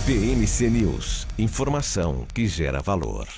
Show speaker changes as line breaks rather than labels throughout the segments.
BMC News, informação que gera valor.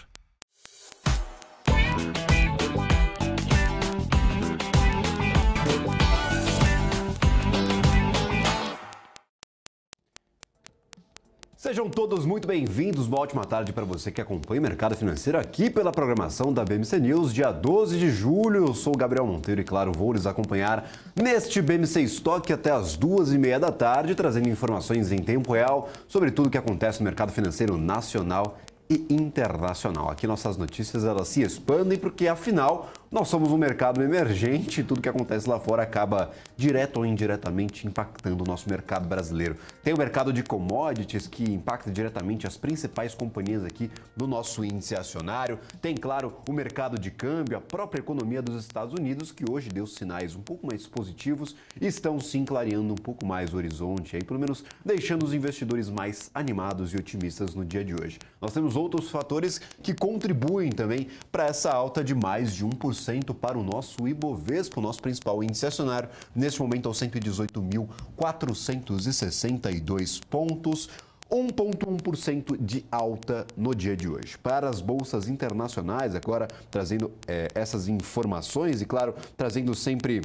Sejam todos muito bem-vindos, uma ótima tarde para você que acompanha o mercado financeiro aqui pela programação da BMC News, dia 12 de julho. Eu sou o Gabriel Monteiro e, claro, vou lhes acompanhar neste BMC Stock até as 2h30 da tarde, trazendo informações em tempo real sobre tudo o que acontece no mercado financeiro nacional e internacional. Aqui nossas notícias elas se expandem porque, afinal, nós somos um mercado emergente e tudo que acontece lá fora acaba direto ou indiretamente impactando o nosso mercado brasileiro. Tem o mercado de commodities que impacta diretamente as principais companhias aqui do nosso índice acionário. Tem, claro, o mercado de câmbio, a própria economia dos Estados Unidos, que hoje deu sinais um pouco mais positivos e estão sim clareando um pouco mais o horizonte, aí, pelo menos deixando os investidores mais animados e otimistas no dia de hoje. Nós temos outros fatores que contribuem também para essa alta de mais de 1% para o nosso Ibovespa, o nosso principal índice acionário, neste momento aos 118.462 pontos, 1,1% de alta no dia de hoje. Para as bolsas internacionais, agora trazendo essas informações e, claro, trazendo sempre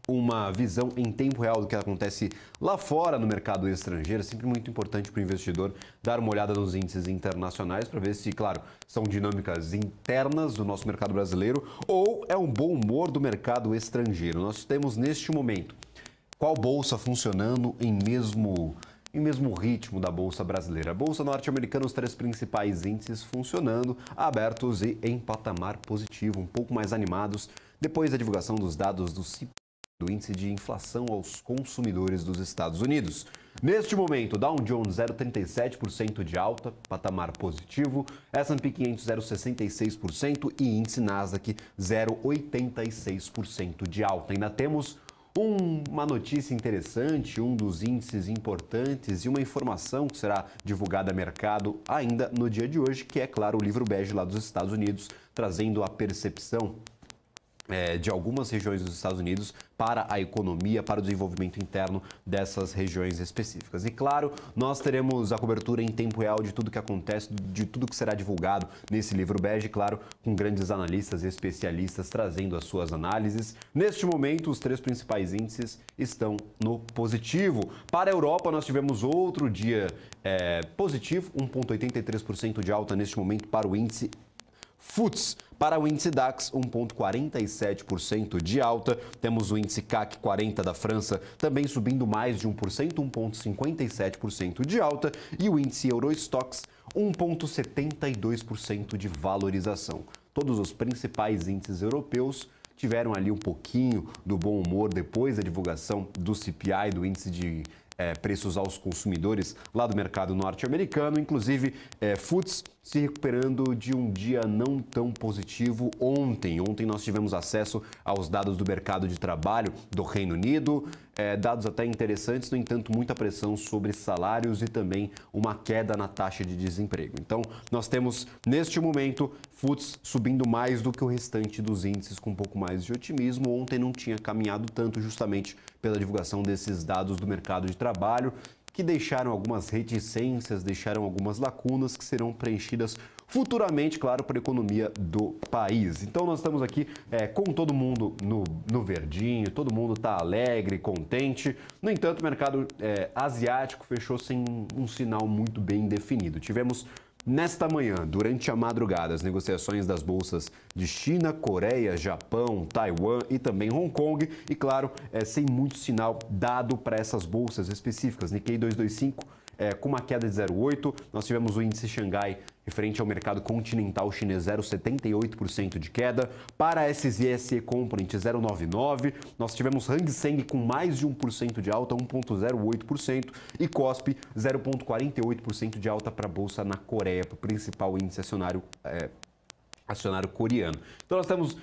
uma visão em tempo real do que acontece lá fora no mercado estrangeiro. É sempre muito importante para o investidor dar uma olhada nos índices internacionais para ver se, claro, são dinâmicas internas do nosso mercado brasileiro ou é um bom humor do mercado estrangeiro. Nós temos neste momento qual bolsa funcionando em mesmo ritmo da bolsa brasileira. A bolsa norte-americana, os três principais índices funcionando, abertos e em patamar positivo, um pouco mais animados depois da divulgação dos dados do índice de inflação aos consumidores dos Estados Unidos. Neste momento, Dow Jones 0,37% de alta, patamar positivo, S&P 500 0,66% e índice Nasdaq 0,86% de alta. Ainda temos uma notícia interessante, um dos índices importantes e uma informação que será divulgada a mercado ainda no dia de hoje, que é, claro, o livro bege lá dos Estados Unidos, trazendo a percepção de algumas regiões dos Estados Unidos para a economia, para o desenvolvimento interno dessas regiões específicas. E, claro, nós teremos a cobertura em tempo real de tudo que acontece, de tudo que será divulgado nesse livro bege, claro, com grandes analistas e especialistas trazendo as suas análises. Neste momento, os três principais índices estão no positivo. Para a Europa, nós tivemos outro dia positivo, 1,83% de alta neste momento para o índice FTSE. Para o índice DAX, 1,47% de alta. Temos o índice CAC 40 da França também subindo mais de 1%, 1,57% de alta. E o índice Eurostoxx, 1,72% de valorização. Todos os principais índices europeus tiveram ali um pouquinho do bom humor depois da divulgação do CPI, do índice de preços aos consumidores lá do mercado norte-americano, inclusive FTSE se recuperando de um dia não tão positivo ontem. Ontem nós tivemos acesso aos dados do mercado de trabalho do Reino Unido, dados até interessantes, no entanto, muita pressão sobre salários e também uma queda na taxa de desemprego. Então, nós temos, neste momento, FTSE subindo mais do que o restante dos índices com um pouco mais de otimismo. Ontem não tinha caminhado tanto justamente pela divulgação desses dados do mercado de trabalho, que deixaram algumas reticências, deixaram algumas lacunas que serão preenchidas futuramente, claro, para a economia do país. Então nós estamos aqui com todo mundo no verdinho, todo mundo está alegre, contente. No entanto, o mercado asiático fechou sem um sinal muito bem definido. Tivemos nesta manhã, durante a madrugada, as negociações das bolsas de China, Coreia, Japão, Taiwan e também Hong Kong. E, claro, sem muito sinal dado para essas bolsas específicas. Nikkei 225 com uma queda de 0,8%. Nós tivemos o índice Xangai referente ao mercado continental chinês, 0,78% de queda. Para a SZSE Component, 0,99%. Nós tivemos Hang Seng com mais de 1% de alta, 1,08%. E Kospi, 0,48% de alta para a bolsa na Coreia, para o principal índice acionário acionário coreano. Então nós temos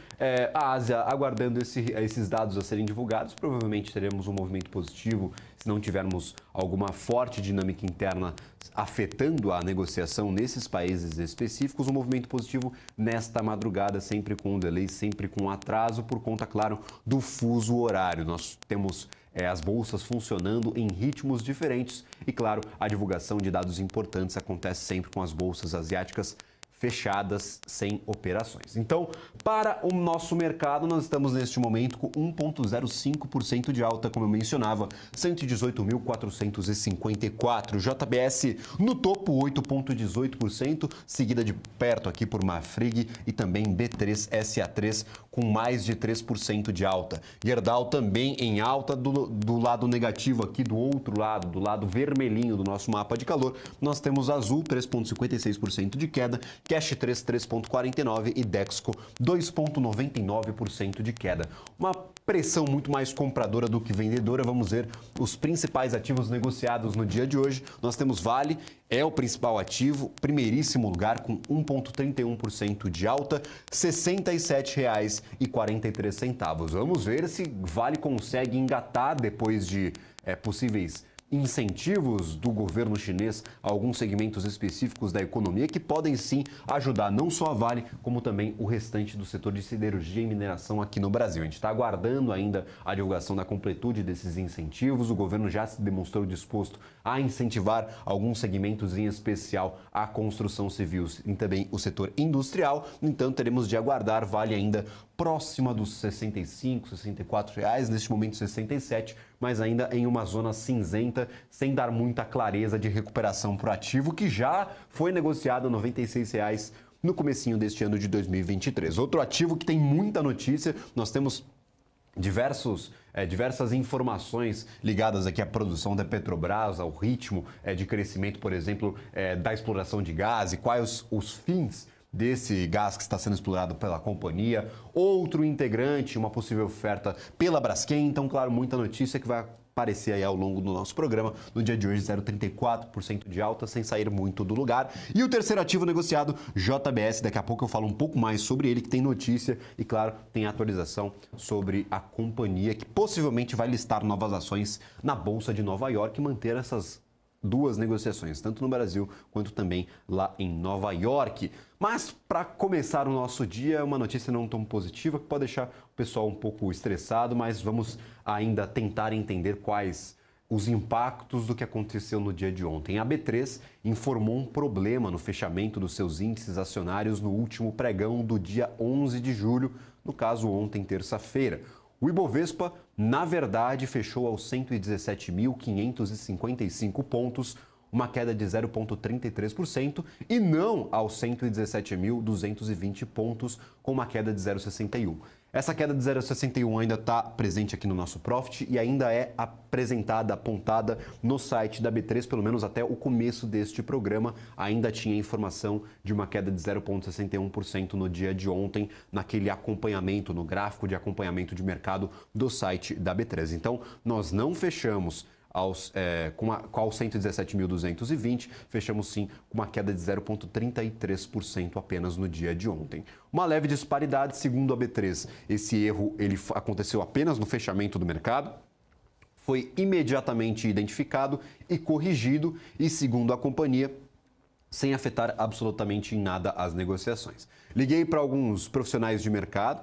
a Ásia aguardando esses dados a serem divulgados. Provavelmente teremos um movimento positivo se não tivermos alguma forte dinâmica interna afetando a negociação nesses países específicos. Um movimento positivo nesta madrugada, sempre com um delay, sempre com atraso, por conta, claro, do fuso horário. Nós temos as bolsas funcionando em ritmos diferentes e, claro, a divulgação de dados importantes acontece sempre com as bolsas asiáticas fechadas, sem operações. Então, para o nosso mercado, nós estamos neste momento com 1,05% de alta, como eu mencionava, 118.454. JBS no topo, 8,18%, seguida de perto aqui por Marfrig e também B3SA3 com mais de 3% de alta. Gerdau também em alta do lado negativo aqui, do outro lado, do lado vermelhinho do nosso mapa de calor, nós temos Azul, 3,56% de queda, Cash 3, 3,49% e Dexco, 2,99% de queda. Uma pressão muito mais compradora do que vendedora. Vamos ver os principais ativos negociados no dia de hoje. Nós temos Vale, é o principal ativo, primeiríssimo lugar com 1,31% de alta, R$ 67,43. Vamos ver se Vale consegue engatar depois de possíveis incentivos do governo chinês a alguns segmentos específicos da economia que podem sim ajudar não só a Vale, como também o restante do setor de siderurgia e mineração aqui no Brasil. A gente está aguardando ainda a divulgação da completude desses incentivos. O governo já se demonstrou disposto a incentivar alguns segmentos, em especial a construção civil e também o setor industrial. Então teremos de aguardar. Vale ainda próxima dos R$ 65, R$ 64, neste momento 67, mas ainda em uma zona cinzenta, sem dar muita clareza de recuperação para o ativo, que já foi negociado a R$ 96 no comecinho deste ano de 2023. Outro ativo que tem muita notícia, nós temos diversas informações ligadas aqui à produção da Petrobras, ao ritmo de crescimento, por exemplo, da exploração de gás e quais os fins desse gás que está sendo explorado pela companhia, outro integrante, uma possível oferta pela Braskem. Então, claro, muita notícia que vai aparecer aí ao longo do nosso programa. No dia de hoje, 0,34% de alta, sem sair muito do lugar. E o terceiro ativo negociado, JBS, daqui a pouco eu falo um pouco mais sobre ele, que tem notícia e, claro, tem atualização sobre a companhia, que possivelmente vai listar novas ações na Bolsa de Nova York e manter essas duas negociações, tanto no Brasil quanto também lá em Nova York. Mas para começar o nosso dia, uma notícia não tão positiva que pode deixar o pessoal um pouco estressado, mas vamos ainda tentar entender quais os impactos do que aconteceu no dia de ontem. A B3 informou um problema no fechamento dos seus índices acionários no último pregão do dia 11 de julho, no caso ontem, terça-feira. O Ibovespa, na verdade, fechou aos 117.555 pontos, uma queda de 0,33%, e não aos 117.220 pontos, com uma queda de 0,61%. Essa queda de 0,61 ainda está presente aqui no nosso Profit e ainda é apresentada, apontada no site da B3, pelo menos até o começo deste programa. Ainda tinha informação de uma queda de 0,61% no dia de ontem, naquele acompanhamento, no gráfico de acompanhamento de mercado do site da B3. Então, nós não fechamos com 117.220, fechamos sim com uma queda de 0,33% apenas no dia de ontem. Uma leve disparidade, segundo a B3. Esse erro ele aconteceu apenas no fechamento do mercado, foi imediatamente identificado e corrigido e, segundo a companhia, sem afetar absolutamente em nada as negociações. Liguei para alguns profissionais de mercado,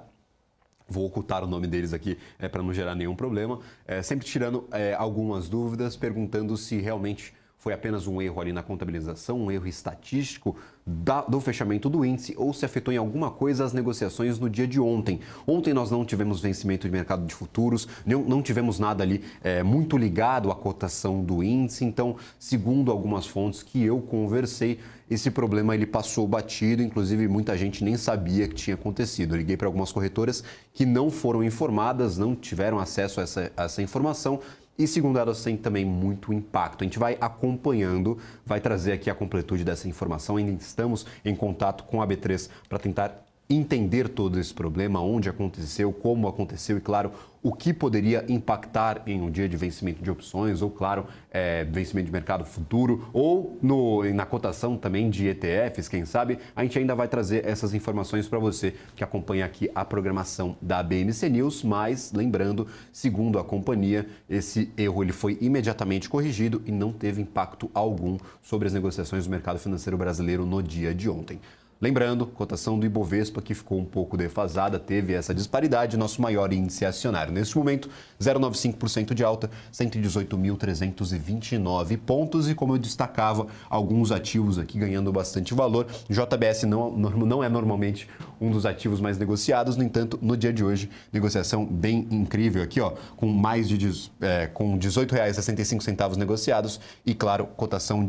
vou ocultar o nome deles aqui para não gerar nenhum problema, sempre tirando algumas dúvidas, perguntando se realmente foi apenas um erro ali na contabilização, um erro estatístico do fechamento do índice ou se afetou em alguma coisa as negociações no dia de ontem. Ontem nós não tivemos vencimento de mercado de futuros, não tivemos nada ali muito ligado à cotação do índice, então, segundo algumas fontes que eu conversei, esse problema ele passou batido, inclusive muita gente nem sabia que tinha acontecido. Eu liguei para algumas corretoras que não foram informadas, não tiveram acesso a essa informação e, segundo elas, tem também muito impacto. A gente vai acompanhando, vai trazer aqui a completude dessa informação. Ainda estamos em contato com a B3 para tentar entender todo esse problema, onde aconteceu, como aconteceu e, claro, o que poderia impactar em um dia de vencimento de opções ou, claro, vencimento de mercado futuro ou na cotação também de ETFs, quem sabe, a gente ainda vai trazer essas informações para você que acompanha aqui a programação da BMC News, mas lembrando, segundo a companhia, esse erro ele foi imediatamente corrigido e não teve impacto algum sobre as negociações do mercado financeiro brasileiro no dia de ontem. Lembrando, cotação do Ibovespa que ficou um pouco defasada, teve essa disparidade, nosso maior índice acionário. Neste momento, 0,95% de alta, 118.329 pontos e como eu destacava, alguns ativos aqui ganhando bastante valor. JBS não é normalmente um dos ativos mais negociados, no entanto, no dia de hoje, negociação bem incrível aqui, ó, com mais de com R$ 18,65 negociados e, claro, cotação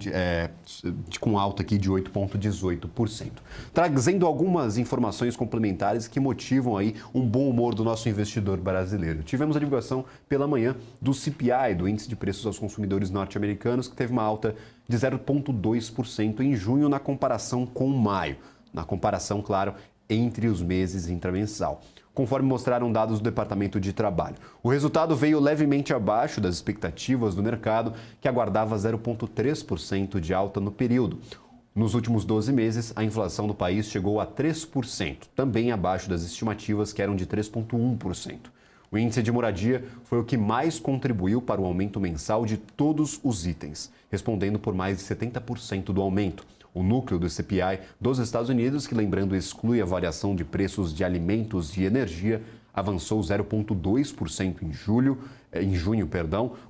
com alta aqui de 8,18%. Trazendo algumas informações complementares que motivam aí um bom humor do nosso investidor brasileiro. Tivemos a divulgação pela manhã do CPI, do Índice de Preços aos Consumidores Norte-Americanos, que teve uma alta de 0,2% em junho na comparação com maio. Na comparação, claro, entre os meses intramensal, conforme mostraram dados do Departamento de Trabalho. O resultado veio levemente abaixo das expectativas do mercado, que aguardava 0,3% de alta no período. Nos últimos 12 meses, a inflação do país chegou a 3%, também abaixo das estimativas, que eram de 3,1%. O índice de moradia foi o que mais contribuiu para o aumento mensal de todos os itens, respondendo por mais de 70% do aumento. O núcleo do CPI dos Estados Unidos, que lembrando exclui a variação de preços de alimentos e energia, avançou 0,2% em junho,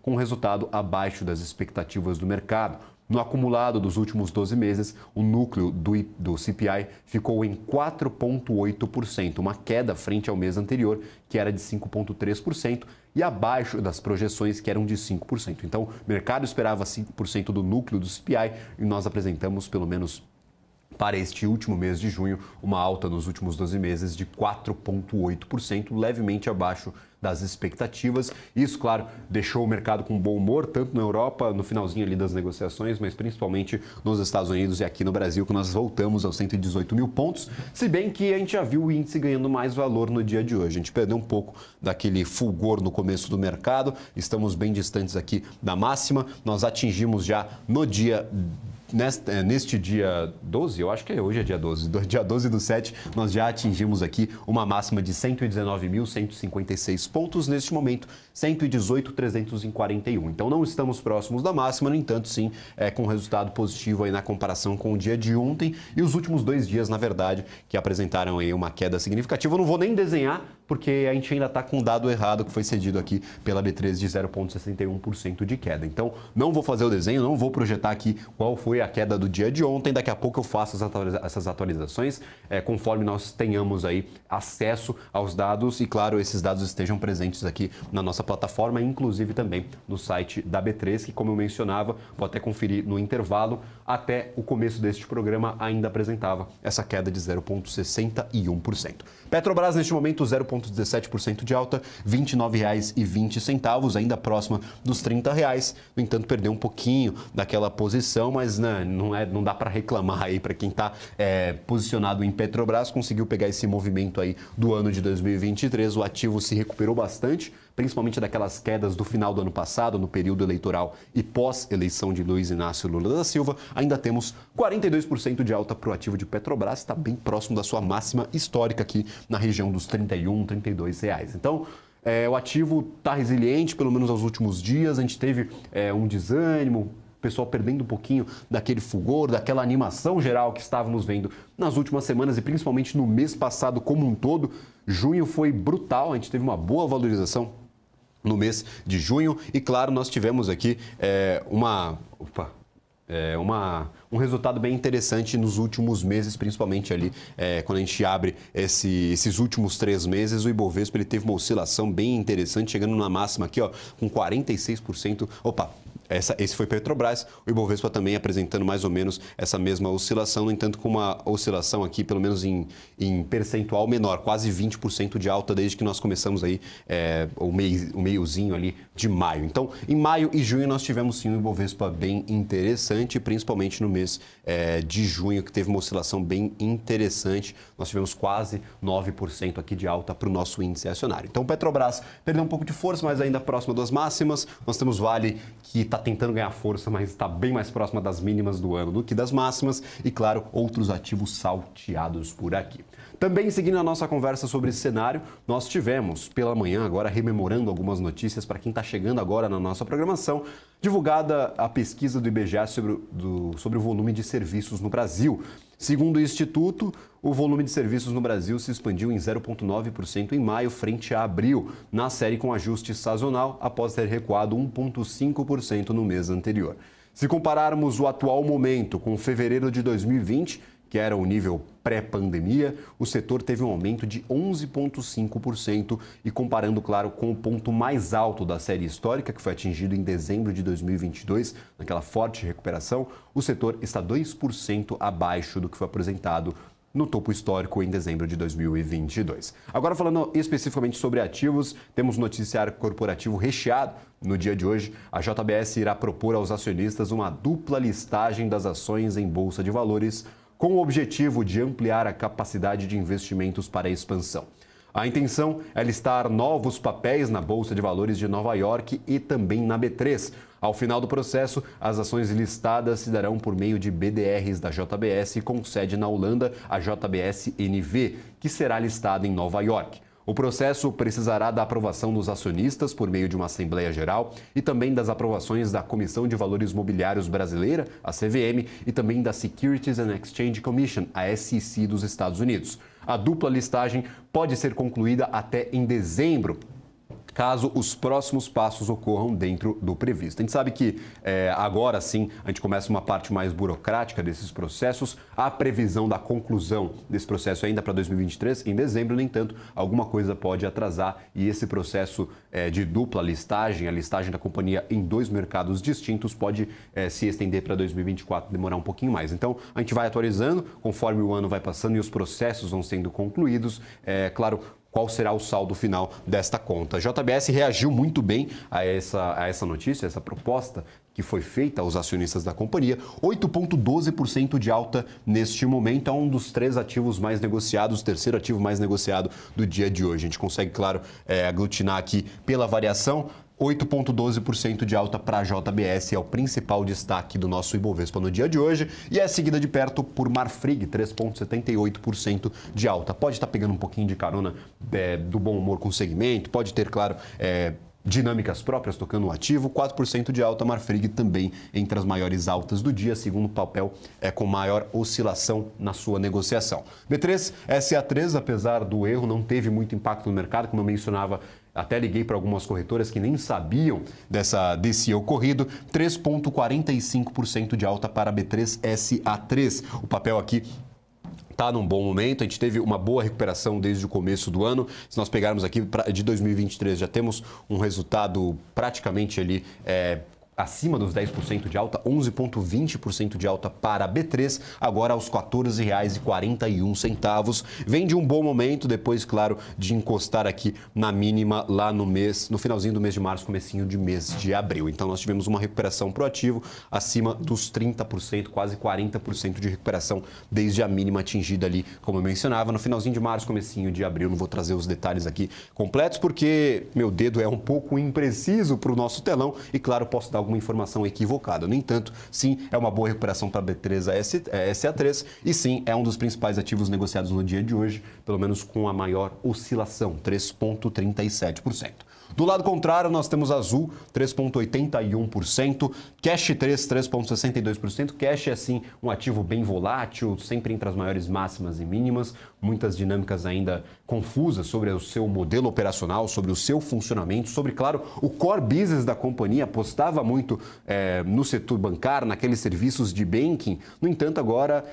com um resultado abaixo das expectativas do mercado. No acumulado dos últimos 12 meses, o núcleo do CPI ficou em 4,8%, uma queda frente ao mês anterior, que era de 5,3%, e abaixo das projeções, que eram de 5%. Então, o mercado esperava 5% do núcleo do CPI e nós apresentamos, pelo menos para este último mês de junho, uma alta nos últimos 12 meses de 4,8%, levemente abaixo das expectativas. Isso, claro, deixou o mercado com bom humor, tanto na Europa, no finalzinho ali das negociações, mas principalmente nos Estados Unidos e aqui no Brasil, que nós voltamos aos 118 mil pontos, se bem que a gente já viu o índice ganhando mais valor no dia de hoje. A gente perdeu um pouco daquele fulgor no começo do mercado, estamos bem distantes aqui da máxima, nós atingimos já no dia... Neste dia 12, eu acho que hoje é dia 12, dia 12 do 7, nós já atingimos aqui uma máxima de 119.156 pontos, neste momento 118.341. Então não estamos próximos da máxima, no entanto sim, com resultado positivo aí na comparação com o dia de ontem e os últimos 2 dias, na verdade, que apresentaram aí uma queda significativa. Eu não vou nem desenhar, porque a gente ainda está com um dado errado que foi cedido aqui pela B3 de 0,61% de queda. Então não vou fazer o desenho, não vou projetar aqui qual foi a queda do dia de ontem, daqui a pouco eu faço essas atualizações conforme nós tenhamos aí acesso aos dados e, claro, esses dados estejam presentes aqui na nossa plataforma, inclusive também no site da B3, que, como eu mencionava, vou até conferir no intervalo, até o começo deste programa ainda apresentava essa queda de 0,61%. Petrobras, neste momento, 0,17% de alta, R$ 29,20, ainda próxima dos R$ 30. No entanto, perdeu um pouquinho daquela posição, mas não dá para reclamar aí para quem está posicionado em Petrobras, conseguiu pegar esse movimento aí do ano de 2023, o ativo se recuperou bastante, principalmente daquelas quedas do final do ano passado, no período eleitoral e pós-eleição de Luiz Inácio Lula da Silva. Ainda temos 42% de alta para o ativo de Petrobras, está bem próximo da sua máxima histórica aqui na região dos R$ 31, R$ 32. Então, o ativo está resiliente, pelo menos aos últimos dias. A gente teve um desânimo, o pessoal perdendo um pouquinho daquele fulgor, daquela animação geral que estávamos vendo nas últimas semanas e principalmente no mês passado como um todo. Junho foi brutal, a gente teve uma boa valorização no mês de junho e, claro, nós tivemos aqui um resultado bem interessante nos últimos meses, principalmente ali quando a gente abre esses últimos 3 meses, o Ibovespa ele teve uma oscilação bem interessante, chegando na máxima aqui, ó, com 46%. Esse foi Petrobras, o Ibovespa também apresentando mais ou menos essa mesma oscilação, no entanto com uma oscilação aqui pelo menos em percentual menor, quase 20% de alta desde que nós começamos aí o meiozinho ali de maio. Então, em maio e junho nós tivemos sim um Ibovespa bem interessante, principalmente no mês de junho, que teve uma oscilação bem interessante. Nós tivemos quase 9% aqui de alta para o nosso índice acionário. Então, Petrobras perdeu um pouco de força, mas ainda próxima das máximas. Nós temos Vale, que está tentando ganhar força, mas está bem mais próxima das mínimas do ano do que das máximas. E, claro, outros ativos salteados por aqui. Também, seguindo a nossa conversa sobre esse cenário, nós tivemos pela manhã, agora rememorando algumas notícias para quem está chegando agora na nossa programação, divulgada a pesquisa do IBGE sobre o volume de serviços no Brasil. Segundo o Instituto, o volume de serviços no Brasil se expandiu em 0,9% em maio frente a abril, na série com ajuste sazonal, após ter recuado 1,5% no mês anterior. Se compararmos o atual momento com fevereiro de 2020, que era o nível pré-pandemia, o setor teve um aumento de 11,5% e comparando, claro, com o ponto mais alto da série histórica, que foi atingido em dezembro de 2022, naquela forte recuperação, o setor está 2% abaixo do que foi apresentado no topo histórico em dezembro de 2022. Agora, falando especificamente sobre ativos, temos um noticiário corporativo recheado. No dia de hoje, a JBS irá propor aos acionistas uma dupla listagem das ações em Bolsa de Valores, com o objetivo de ampliar a capacidade de investimentos para a expansão. A intenção é listar novos papéis na Bolsa de Valores de Nova York e também na B3. Ao final do processo, as ações listadas se darão por meio de BDRs da JBS com sede na Holanda, a JBS NV, que será listada em Nova York. O processo precisará da aprovação dos acionistas por meio de uma Assembleia Geral e também das aprovações da Comissão de Valores Mobiliários Brasileira, a CVM, e também da Securities and Exchange Commission, a SEC dos Estados Unidos. A dupla listagem pode ser concluída até em dezembro, caso os próximos passos ocorram dentro do previsto. A gente sabe que agora sim a gente começa uma parte mais burocrática desses processos. A previsão da conclusão desse processo ainda para 2023, em dezembro, no entanto, alguma coisa pode atrasar e esse processo de dupla listagem, a listagem da companhia em dois mercados distintos, pode se estender para 2024, demorar um pouquinho mais. Então, a gente vai atualizando conforme o ano vai passando e os processos vão sendo concluídos. Claro, qual será o saldo final desta conta. A JBS reagiu muito bem a essa notícia, essa proposta que foi feita aos acionistas da companhia. 8,12% de alta neste momento, é um dos três ativos mais negociados, o terceiro ativo mais negociado do dia de hoje. A gente consegue, claro, aglutinar aqui pela variação. 8,12% de alta para a JBS é o principal destaque do nosso Ibovespa no dia de hoje e é seguida de perto por Marfrig, 3,78% de alta. Pode estar pegando um pouquinho de carona do bom humor com o segmento, pode ter, claro, dinâmicas próprias tocando o ativo, 4% de alta, Marfrig também entre as maiores altas do dia, segundo o papel com maior oscilação na sua negociação. B3, SA3, apesar do erro, não teve muito impacto no mercado, como eu mencionava. Até liguei para algumas corretoras que nem sabiam desse ocorrido. 3,45% de alta para B3SA3. O papel aqui está num bom momento, a gente teve uma boa recuperação desde o começo do ano. Se nós pegarmos aqui de 2023, já temos um resultado praticamente ali acima dos 10% de alta, 11,20% de alta para a B3, agora aos R$ 14,41. Vem de um bom momento, depois, claro, de encostar aqui na mínima lá no finalzinho do mês de março, comecinho de mês de abril. Então, nós tivemos uma recuperação pro ativo acima dos 30%, quase 40% de recuperação desde a mínima atingida ali, como eu mencionava, no finalzinho de março, comecinho de abril. Não vou trazer os detalhes aqui completos, porque meu dedo é um pouco impreciso para o nosso telão e, claro, posso dar alguma informação equivocada. No entanto, sim, é uma boa recuperação para a B3SA3 e sim, é um dos principais ativos negociados no dia de hoje, pelo menos com a maior oscilação, 3,37%. Do lado contrário, nós temos Azul, 3,81%, Cash 3,62%. Cash é, sim, um ativo bem volátil, sempre entre as maiores máximas e mínimas, muitas dinâmicas ainda confusas sobre o seu modelo operacional, sobre o seu funcionamento, sobre, claro, o core business da companhia, apostava muito no setor bancário, naqueles serviços de banking. No entanto, agora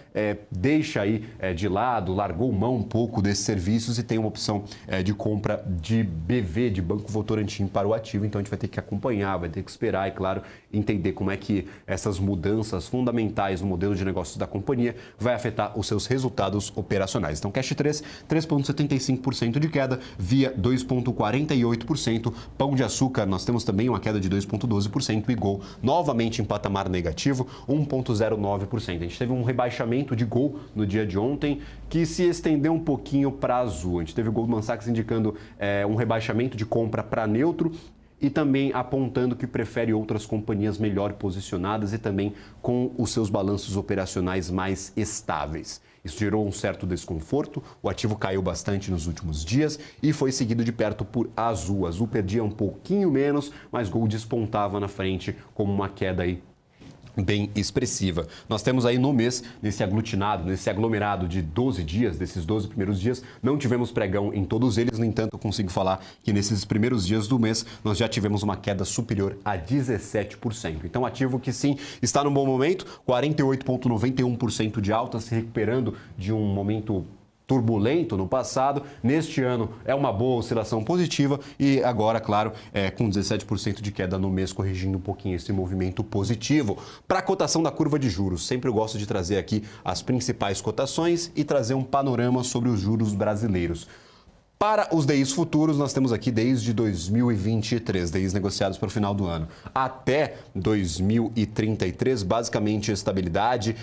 deixa aí de lado, largou mão um pouco desses serviços e tem uma opção de compra de BV, de Banco Votorantim, Votorantim para o ativo, então a gente vai ter que acompanhar, vai ter que esperar e, claro, entender como é que essas mudanças fundamentais no modelo de negócios da companhia vai afetar os seus resultados operacionais. Então, Cash 3, 3,75% de queda, Via 2,48%, Pão de Açúcar, nós temos também uma queda de 2,12% e Gol novamente em patamar negativo, 1,09%. A gente teve um rebaixamento de Gol no dia de ontem, que se estendeu um pouquinho para azul. A gente teve o Goldman Sachs indicando um rebaixamento de compra para neutro e também apontando que prefere outras companhias melhor posicionadas e também com os seus balanços operacionais mais estáveis. Isso gerou um certo desconforto, o ativo caiu bastante nos últimos dias e foi seguido de perto por Azul. Azul perdia um pouquinho menos, mas Gol despontava na frente como uma queda aí bem expressiva. Nós temos aí no mês, nesse aglutinado, nesse aglomerado de 12 dias, desses 12 primeiros dias, não tivemos pregão em todos eles, no entanto, eu consigo falar que nesses primeiros dias do mês nós já tivemos uma queda superior a 17%. Então, ativo que sim, está num bom momento, 48,91% de alta, se recuperando de um momento turbulento no passado. Neste ano é uma boa oscilação positiva e agora, claro, com 17% de queda no mês, corrigindo um pouquinho esse movimento positivo. Para a cotação da curva de juros, sempre eu gosto de trazer aqui as principais cotações e trazer um panorama sobre os juros brasileiros. Para os DIs futuros, nós temos aqui desde 2023, DIs negociados para o final do ano, até 2033, basicamente estabilidade.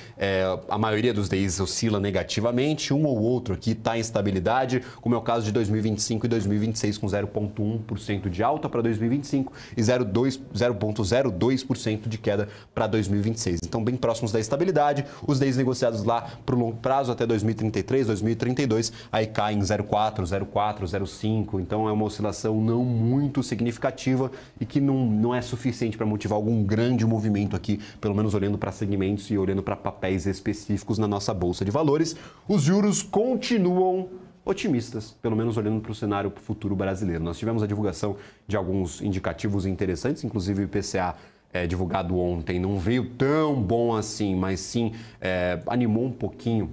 A maioria dos DIs oscila negativamente, um ou outro aqui está em estabilidade, como é o caso de 2025 e 2026, com 0,1% de alta para 2025 e 0,02% de queda para 2026. Então, bem próximos da estabilidade. Os DIs negociados lá para o longo prazo, até 2033, 2032, aí caem 0,4%, 0,5%, então é uma oscilação não muito significativa e que não é suficiente para motivar algum grande movimento aqui, pelo menos olhando para segmentos e olhando para papéis específicos na nossa Bolsa de Valores. Os juros continuam otimistas, pelo menos olhando para o cenário futuro brasileiro. Nós tivemos a divulgação de alguns indicativos interessantes, inclusive o IPCA divulgado ontem não veio tão bom assim, mas sim animou um pouquinho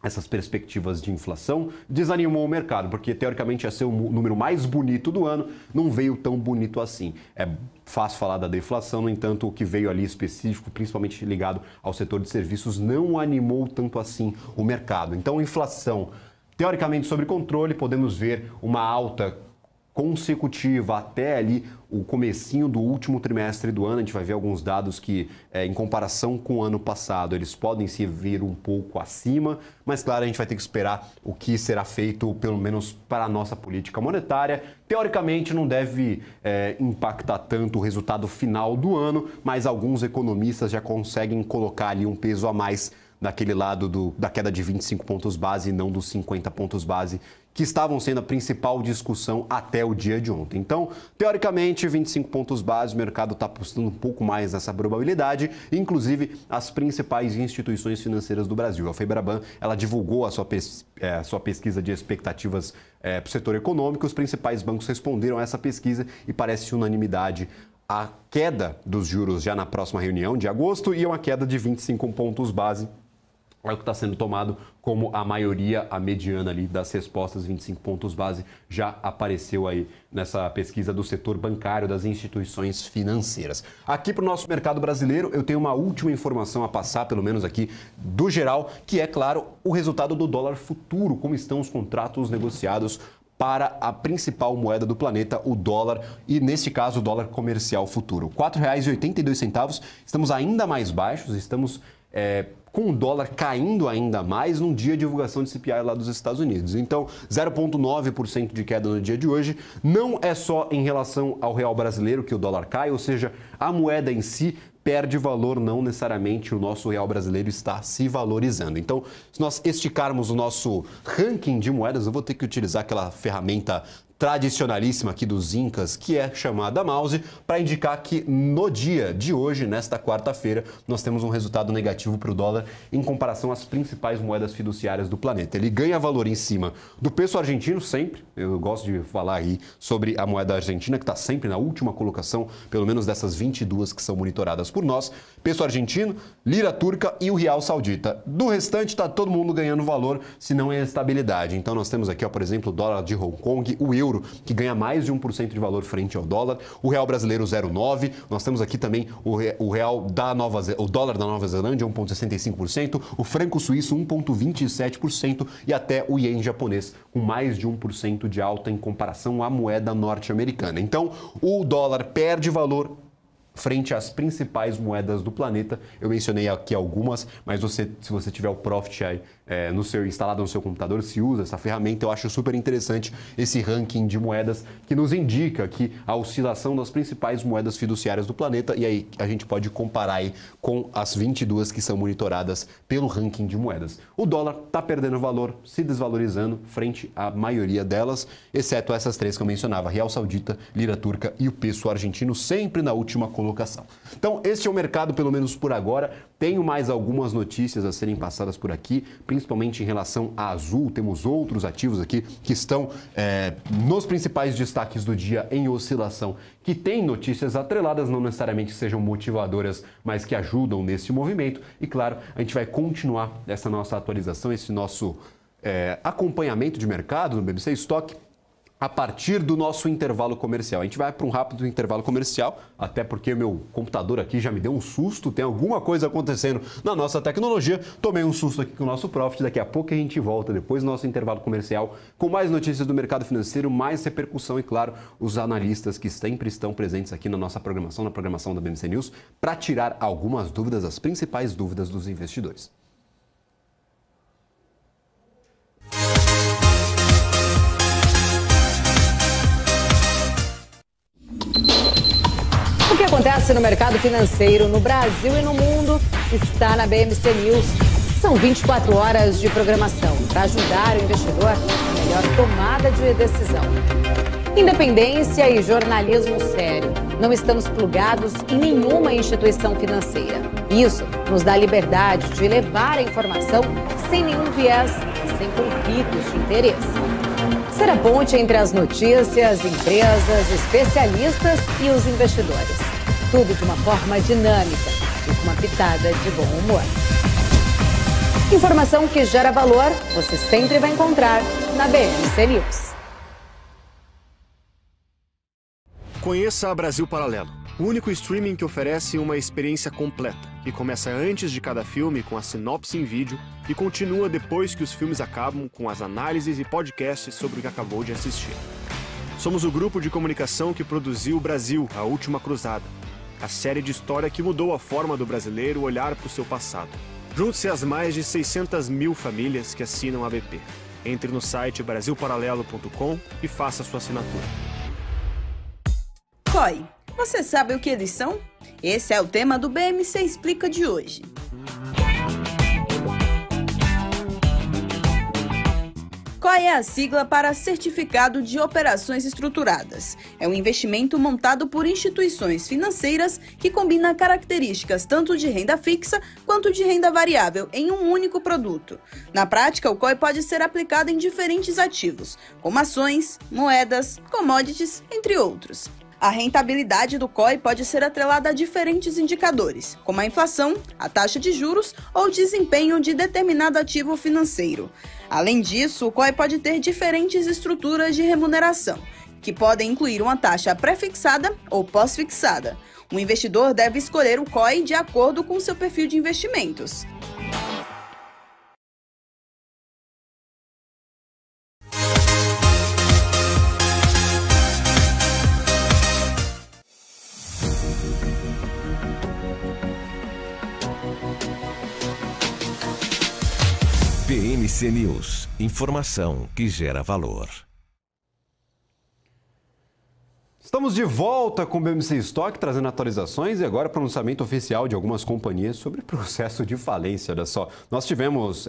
essas perspectivas de inflação, desanimou o mercado, porque teoricamente ia ser o número mais bonito do ano, não veio tão bonito assim. É fácil falar da deflação, no entanto, o que veio ali específico, principalmente ligado ao setor de serviços, não animou tanto assim o mercado. Então, inflação, teoricamente sob controle, podemos ver uma alta consecutiva até ali o comecinho do último trimestre do ano. A gente vai ver alguns dados que, em comparação com o ano passado, eles podem se vir um pouco acima, mas claro, a gente vai ter que esperar o que será feito, pelo menos para a nossa política monetária. Teoricamente, não deve impactar tanto o resultado final do ano, mas alguns economistas já conseguem colocar ali um peso a mais daquele lado da queda de 25 pontos base e não dos 50 pontos base, que estavam sendo a principal discussão até o dia de ontem. Então, teoricamente, 25 pontos base, o mercado está apostando um pouco mais nessa probabilidade, inclusive as principais instituições financeiras do Brasil. A Febraban, ela divulgou a sua pesquisa de expectativas para o setor econômico, os principais bancos responderam a essa pesquisa e parece unanimidade a queda dos juros já na próxima reunião de agosto e uma queda de 25 pontos base. É o que está sendo tomado como a maioria, a mediana ali das respostas, 25 pontos base, já apareceu aí nessa pesquisa do setor bancário, das instituições financeiras. Aqui para o nosso mercado brasileiro, eu tenho uma última informação a passar, pelo menos aqui do geral, que é, claro, o resultado do dólar futuro, como estão os contratos negociados para a principal moeda do planeta, o dólar, e neste caso o dólar comercial futuro. R$ 4,82, estamos ainda mais baixos, estamos com o dólar caindo ainda mais num dia de divulgação de CPI lá dos Estados Unidos. Então, 0,9% de queda no dia de hoje. Não é só em relação ao real brasileiro que o dólar cai, ou seja, a moeda em si perde valor, não necessariamente o nosso real brasileiro está se valorizando. Então, se nós esticarmos o nosso ranking de moedas, eu vou ter que utilizar aquela ferramenta tradicionalíssima aqui dos Incas, que é chamada mouse, para indicar que no dia de hoje, nesta quarta-feira, nós temos um resultado negativo para o dólar em comparação às principais moedas fiduciárias do planeta. Ele ganha valor em cima do peso argentino sempre, eu gosto de falar aí sobre a moeda argentina, que está sempre na última colocação, pelo menos dessas 22 que são monitoradas por nós, peso argentino, lira turca e o real saudita. Do restante, está todo mundo ganhando valor, se não é estabilidade. Então, nós temos aqui, ó, por exemplo, o dólar de Hong Kong, o euro euro, que ganha mais de 1% de valor frente ao dólar. O real brasileiro 0,9%. Nós temos aqui também o dólar da Nova Zelândia 1,65%, o franco suíço 1,27% e até o ien japonês com mais de 1% de alta em comparação à moeda norte-americana. Então, o dólar perde valor frente às principais moedas do planeta. Eu mencionei aqui algumas, mas se você tiver o Profit aí, instalado no seu computador, se usa essa ferramenta, eu acho super interessante esse ranking de moedas que nos indica aqui a oscilação das principais moedas fiduciárias do planeta, e aí a gente pode comparar aí com as 22 que são monitoradas pelo ranking de moedas. O dólar está perdendo valor, se desvalorizando frente à maioria delas, exceto essas três que eu mencionava, Real Saudita, Lira Turca e o peso argentino, sempre na última colocação. Então, este é o mercado, pelo menos por agora. Tenho mais algumas notícias a serem passadas por aqui, principalmente em relação à Azul. Temos outros ativos aqui que estão nos principais destaques do dia em oscilação, que têm notícias atreladas, não necessariamente sejam motivadoras, mas que ajudam nesse movimento. E claro, a gente vai continuar essa nossa atualização, esse nosso acompanhamento de mercado no BBC Stock a partir do nosso intervalo comercial. A gente vai para um rápido intervalo comercial, até porque meu computador aqui já me deu um susto, tem alguma coisa acontecendo na nossa tecnologia. Tomei um susto aqui com o nosso Profit, daqui a pouco a gente volta, depois do nosso intervalo comercial, com mais notícias do mercado financeiro, mais repercussão e, claro, os analistas que sempre estão presentes aqui na nossa programação, na programação da BMC News, para tirar algumas dúvidas, as principais dúvidas dos investidores.
O que acontece no mercado financeiro no Brasil e no mundo está na BMC News. São 24 horas de programação para ajudar o investidor na melhor tomada de decisão. Independência e jornalismo sério. Não estamos plugados em nenhuma instituição financeira. Isso nos dá liberdade de levar a informação sem nenhum viés e sem conflitos de interesse. Ser a ponte entre as notícias, empresas, especialistas e os investidores. Tudo de uma forma dinâmica e com uma pitada de bom humor. Informação que gera valor, você sempre vai encontrar na BMC News.
Conheça a Brasil Paralelo, o único streaming que oferece uma experiência completa, que começa antes de cada filme com a sinopse em vídeo e continua depois que os filmes acabam com as análises e podcasts sobre o que acabou de assistir. Somos o grupo de comunicação que produziu o Brasil, a Última Cruzada, a série de história que mudou a forma do brasileiro olhar para o seu passado. Junte-se às mais de 600 mil famílias que assinam a BP. Entre no site brasilparalelo.com e faça sua assinatura.
COI, você sabe o que eles são? Esse é o tema do BMC Explica de hoje. COI é a sigla para Certificado de Operações Estruturadas. É um investimento montado por instituições financeiras que combina características tanto de renda fixa quanto de renda variável em um único produto. Na prática, o COI pode ser aplicado em diferentes ativos, como ações, moedas, commodities, entre outros. A rentabilidade do COI pode ser atrelada a diferentes indicadores, como a inflação, a taxa de juros ou o desempenho de determinado ativo financeiro. Além disso, o COI pode ter diferentes estruturas de remuneração, que podem incluir uma taxa pré-fixada ou pós-fixada. O investidor deve escolher o COI de acordo com seu perfil de investimentos.
BMC News, informação que gera valor.
Estamos de volta com o BMC Stock, trazendo atualizações e agora pronunciamento oficial de algumas companhias sobre processo de falência. Olha só, nós tivemos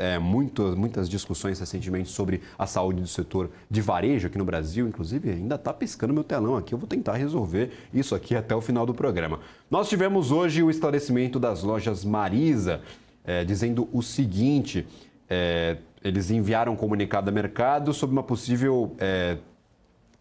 muitas discussões recentemente sobre a saúde do setor de varejo aqui no Brasil, inclusive ainda está piscando meu telão aqui, eu vou tentar resolver isso aqui até o final do programa. Nós tivemos hoje o esclarecimento das lojas Marisa, dizendo o seguinte... eles enviaram um comunicado ao mercado sobre uma possível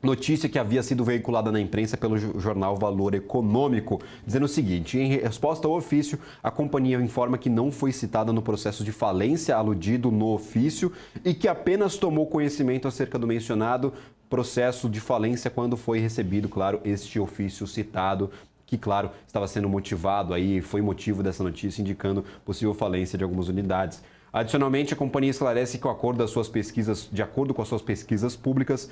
notícia que havia sido veiculada na imprensa pelo jornal Valor Econômico, dizendo o seguinte: em resposta ao ofício, a companhia informa que não foi citada no processo de falência aludido no ofício e que apenas tomou conhecimento acerca do mencionado processo de falência quando foi recebido, claro, este ofício citado, que, claro, estava sendo motivado aí, foi motivo dessa notícia, indicando possível falência de algumas unidades. Adicionalmente, a companhia esclarece que, de acordo com as suas pesquisas públicas,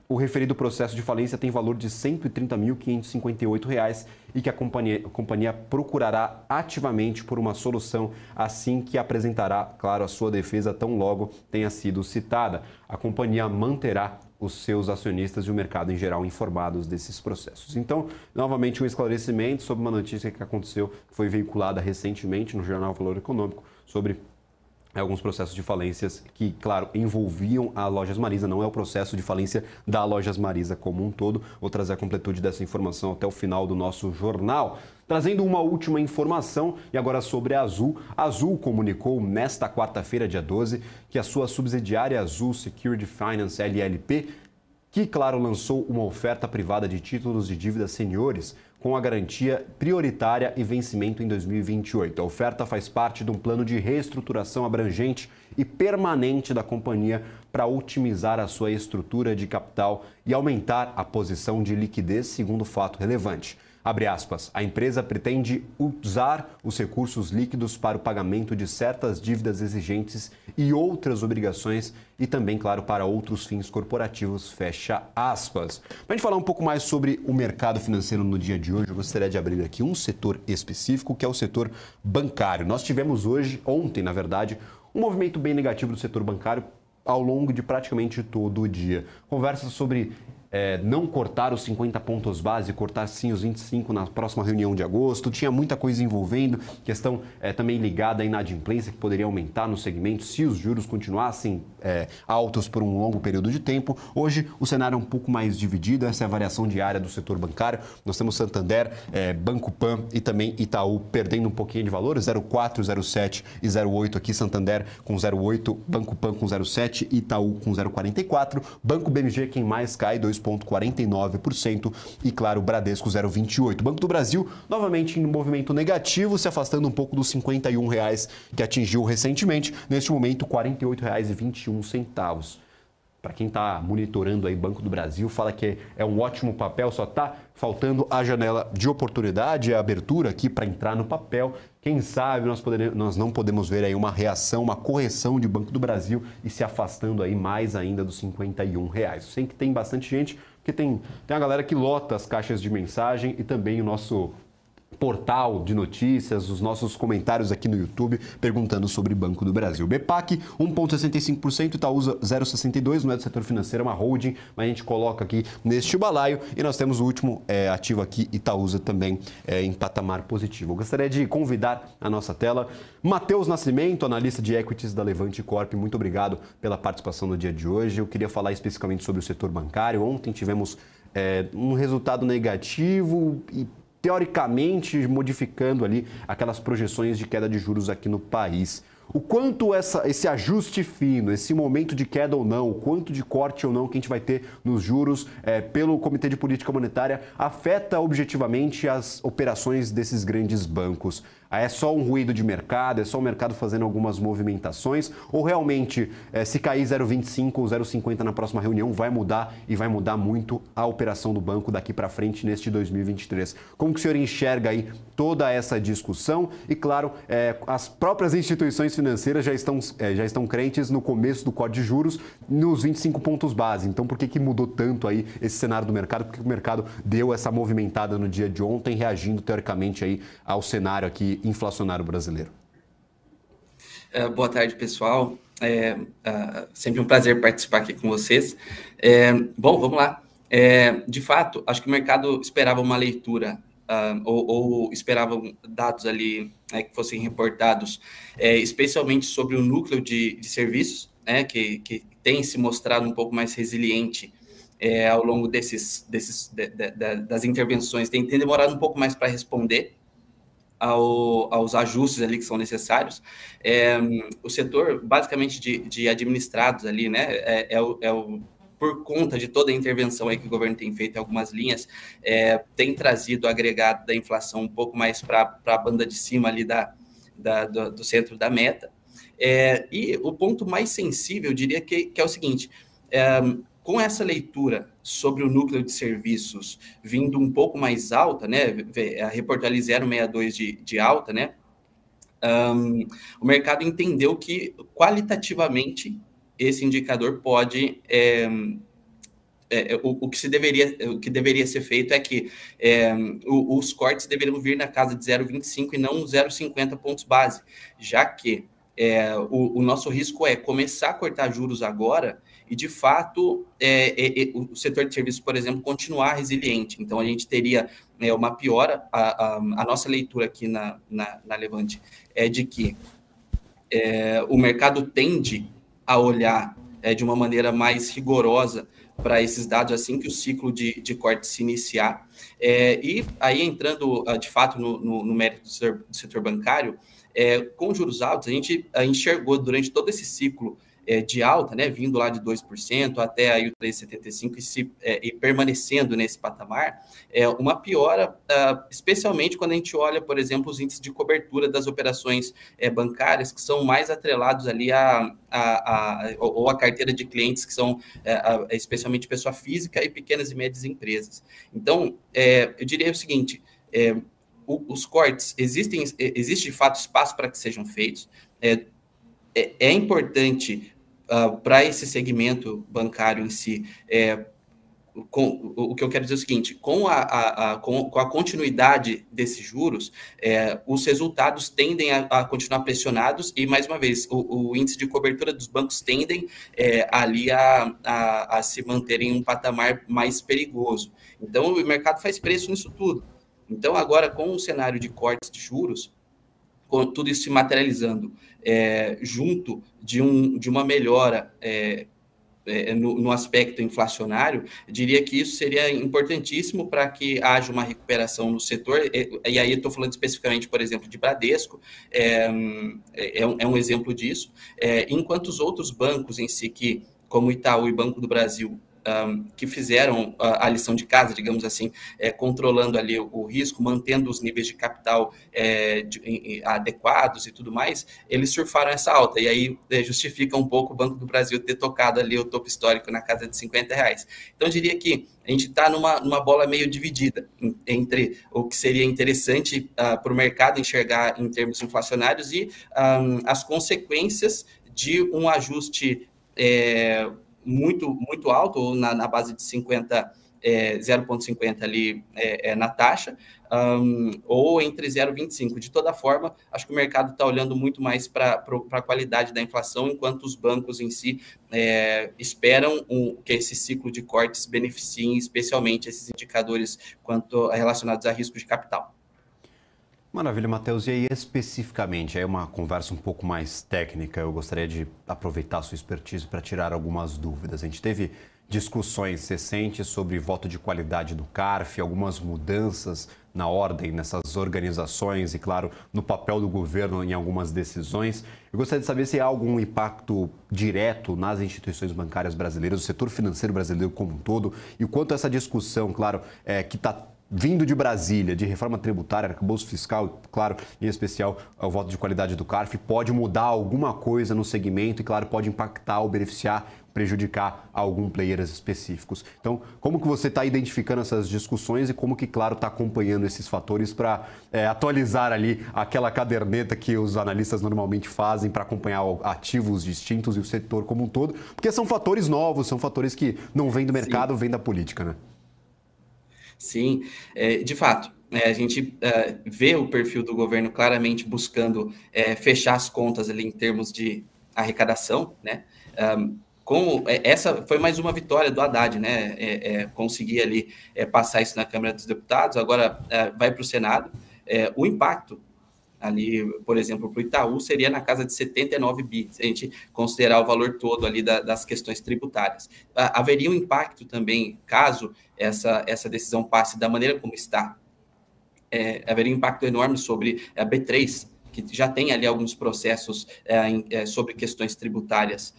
o referido processo de falência tem valor de R$ 130.558 e que a companhia procurará ativamente por uma solução assim que apresentará, claro, a sua defesa tão logo tenha sido citada. A companhia manterá os seus acionistas e o mercado em geral informados desses processos. Então, novamente, um esclarecimento sobre uma notícia que aconteceu, que foi veiculada recentemente no jornal Valor Econômico, sobre alguns processos de falências que, claro, envolviam a Lojas Marisa. Não é o processo de falência da Lojas Marisa como um todo. Vou trazer a completude dessa informação até o final do nosso jornal. Trazendo uma última informação, e agora sobre a Azul. A Azul comunicou nesta quarta-feira, dia 12, que a sua subsidiária Azul Security Finance LLP, que, claro, lançou uma oferta privada de títulos de dívida seniores com a garantia prioritária e vencimento em 2028. A oferta faz parte de um plano de reestruturação abrangente e permanente da companhia para otimizar a sua estrutura de capital e aumentar a posição de liquidez, segundo fato relevante. Abre aspas, a empresa pretende usar os recursos líquidos para o pagamento de certas dívidas exigentes e outras obrigações e também, claro, para outros fins corporativos, fecha aspas. Para a gente falar um pouco mais sobre o mercado financeiro no dia de hoje, eu gostaria de abrir aqui um setor específico, que é o setor bancário. Nós tivemos ontem, na verdade, um movimento bem negativo do setor bancário ao longo de praticamente todo o dia. Conversas sobre não cortar os 50 pontos base, cortar sim os 25 na próxima reunião de agosto. Tinha muita coisa envolvendo, questão também ligada à inadimplência que poderia aumentar no segmento se os juros continuassem altos por um longo período de tempo. Hoje o cenário é um pouco mais dividido, essa é a variação diária do setor bancário. Nós temos Santander, Banco Pan e também Itaú perdendo um pouquinho de valor, 0,4, 0,7 e 0,8 aqui, Santander com 0,8, Banco Pan com 0,7, Itaú com 0,44, Banco BMG quem mais cai, 2,49% e, claro, Bradesco 0,28. Banco do Brasil, novamente em movimento negativo, se afastando um pouco dos R$ 51,00 que atingiu recentemente. Neste momento, R$ 48,21. Para quem está monitorando aí Banco do Brasil, fala que é um ótimo papel, só está faltando a janela de oportunidade, a abertura aqui para entrar no papel. Quem sabe nós não podemos ver aí uma reação, uma correção de Banco do Brasil e se afastando aí mais ainda dos R$ 51,00. Sei que tem bastante gente, porque tem a galera que lota as caixas de mensagem e também o nosso portal de notícias, os nossos comentários aqui no YouTube perguntando sobre Banco do Brasil. BPAC 1,65%, Itaúsa 0,62%, não é do setor financeiro, é uma holding, mas a gente coloca aqui neste balaio e nós temos o último ativo aqui, Itaúsa também em patamar positivo. Eu gostaria de convidar a nossa tela Matheus Nascimento, analista de equities da Levante Corp. Muito obrigado pela participação no dia de hoje. Eu queria falar especificamente sobre o setor bancário. Ontem tivemos um resultado negativo e teoricamente modificando ali aquelas projeções de queda de juros aqui no país. O quanto esse ajuste fino, esse momento de queda ou não, o quanto de corte ou não que a gente vai ter nos juros pelo Comitê de Política Monetária afeta objetivamente as operações desses grandes bancos? É só um ruído de mercado, é só o mercado fazendo algumas movimentações? Ou realmente, se cair 0,25 ou 0,50 na próxima reunião, vai mudar e vai mudar muito a operação do banco daqui para frente neste 2023? Como que o senhor enxerga aí toda essa discussão? E, claro, as próprias instituições financeiras já estão crentes no começo do corte de juros nos 25 pontos base. Então, por que mudou tanto aí esse cenário do mercado? Por que o mercado deu essa movimentada no dia de ontem, reagindo teoricamente aí ao cenário aqui inflacionário brasileiro?
Boa tarde, pessoal. Sempre um prazer participar aqui com vocês. Bom, vamos lá. De fato, acho que o mercado esperava uma leitura ou esperavam dados ali que fossem reportados, especialmente sobre o núcleo de serviços, que tem se mostrado um pouco mais resiliente ao longo das intervenções, tem demorado um pouco mais para responder aos ajustes ali que são necessários. O setor, basicamente, de administrados ali, por conta de toda a intervenção aí que o governo tem feito em algumas linhas, tem trazido o agregado da inflação um pouco mais para a banda de cima ali do centro da meta. E o ponto mais sensível, eu diria que é o seguinte, com essa leitura sobre o núcleo de serviços vindo um pouco mais alta, né, a reportagem 062 de alta, né, o mercado entendeu que qualitativamente esse indicador pode, o que deveria ser feito é que os cortes deveriam vir na casa de 0,25 e não 0,50 pontos base, já que o nosso risco é começar a cortar juros agora e, de fato, o setor de serviços, por exemplo, continuar resiliente. Então, a gente teria uma piora. A nossa leitura aqui na Levante é de que o mercado tende a olhar de uma maneira mais rigorosa para esses dados assim que o ciclo de corte se iniciar. E aí, entrando, de fato, no mérito do setor bancário, com juros altos, a gente enxergou durante todo esse ciclo de alta, né, vindo lá de 2% até aí o 3,75 e permanecendo nesse patamar, uma piora, especialmente quando a gente olha, por exemplo, os índices de cobertura das operações bancárias, que são mais atrelados ali ou a carteira de clientes, que são especialmente pessoa física e pequenas e médias empresas. Então, eu diria o seguinte, os cortes, existe de fato espaço para que sejam feitos, é importante para esse segmento bancário em si, o que eu quero dizer é o seguinte, com a continuidade desses juros, os resultados tendem a continuar pressionados e, mais uma vez, o índice de cobertura dos bancos tendem ali a se manter em um patamar mais perigoso. Então, o mercado faz preço nisso tudo. Então, agora, com o cenário de cortes de juros, com tudo isso se materializando junto de uma melhora no aspecto inflacionário, eu diria que isso seria importantíssimo para que haja uma recuperação no setor, e aí eu estou falando especificamente, por exemplo, de Bradesco, é um exemplo disso, enquanto os outros bancos em si, como Itaú e Banco do Brasil, que fizeram a lição de casa, digamos assim, controlando ali o risco, mantendo os níveis de capital adequados e tudo mais, eles surfaram essa alta, e aí justifica um pouco o Banco do Brasil ter tocado ali o topo histórico na casa de R$50. Então, eu diria que a gente está numa bola meio dividida entre o que seria interessante para o mercado enxergar em termos inflacionários e as consequências de um ajuste muito alto, ou na base de 0,50 ali na taxa, ou entre 0,25. De toda forma, acho que o mercado está olhando muito mais para a qualidade da inflação, enquanto os bancos em si esperam que esse ciclo de cortes beneficiem especialmente esses indicadores relacionados a risco de capital.
Maravilha, Matheus. E aí, especificamente, aí uma conversa um pouco mais técnica, eu gostaria de aproveitar a sua expertise para tirar algumas dúvidas. A gente teve discussões recentes sobre voto de qualidade do CARF, algumas mudanças na ordem nessas organizações e, claro, no papel do governo em algumas decisões. Eu gostaria de saber se há algum impacto direto nas instituições bancárias brasileiras, no setor financeiro brasileiro como um todo, e o quanto essa discussão, claro, que está vindo de Brasília, de reforma tributária, arcabouço fiscal, claro, em especial o voto de qualidade do CARF, pode mudar alguma coisa no segmento e, claro, pode impactar ou beneficiar, prejudicar algum players específicos. Então, como que você está identificando essas discussões e como que, claro, está acompanhando esses fatores para atualizar ali aquela caderneta que os analistas normalmente fazem para acompanhar ativos distintos e o setor como um todo? Porque são fatores novos, são fatores que não vêm do mercado, vêm da política, né?
Sim, de fato, a gente vê o perfil do governo claramente buscando fechar as contas ali em termos de arrecadação, né? Essa foi mais uma vitória do Haddad, né? Conseguir ali passar isso na Câmara dos Deputados, agora vai para o Senado. O impacto ali, por exemplo, para o Itaú, seria na casa de 79 bi, se a gente considerar o valor todo ali das questões tributárias. Haveria um impacto também, caso essa decisão passe da maneira como está, haveria um impacto enorme sobre a B3, que já tem ali alguns processos sobre questões tributárias